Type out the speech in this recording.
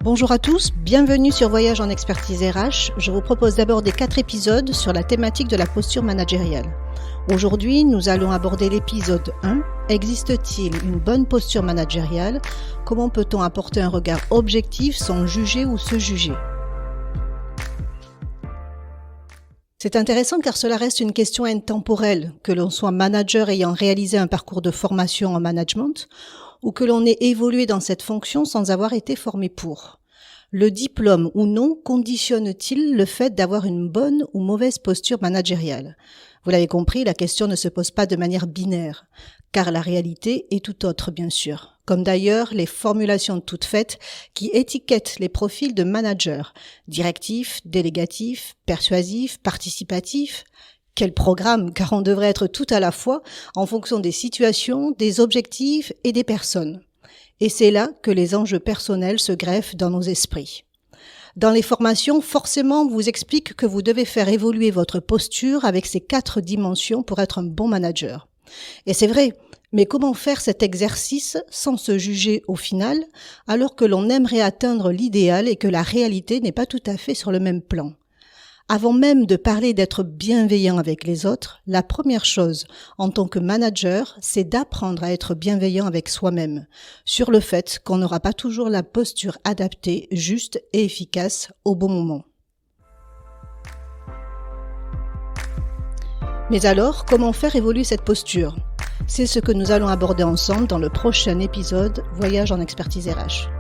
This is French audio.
Bonjour à tous, bienvenue sur Voyage en expertise RH. Je vous propose d'aborder 4 épisodes sur la thématique de la posture managériale. Aujourd'hui, nous allons aborder l'épisode 1. Existe-t-il une bonne posture managériale? Comment peut-on apporter un regard objectif sans juger ou se juger? C'est intéressant car cela reste une question intemporelle, que l'on soit manager ayant réalisé un parcours de formation en management ou que l'on ait évolué dans cette fonction sans avoir été formé pour. Le diplôme ou non conditionne-t-il le fait d'avoir une bonne ou mauvaise posture managériale? Vous l'avez compris, la question ne se pose pas de manière binaire, car la réalité est tout autre bien sûr. Comme d'ailleurs les formulations toutes faites qui étiquettent les profils de managers, directifs, délégatifs, persuasifs, participatifs. Quel programme, car on devrait être tout à la fois en fonction des situations, des objectifs et des personnes. Et c'est là que les enjeux personnels se greffent dans nos esprits. Dans les formations, forcément, on vous explique que vous devez faire évoluer votre posture avec ces 4 dimensions pour être un bon manager. Et c'est vrai, mais comment faire cet exercice sans se juger au final, alors que l'on aimerait atteindre l'idéal et que la réalité n'est pas tout à fait sur le même plan? Avant même de parler d'être bienveillant avec les autres, la première chose en tant que manager, c'est d'apprendre à être bienveillant avec soi-même, sur le fait qu'on n'aura pas toujours la posture adaptée, juste et efficace au bon moment. Mais alors, comment faire évoluer cette posture? C'est ce que nous allons aborder ensemble dans le prochain épisode Voyage en expertise RH.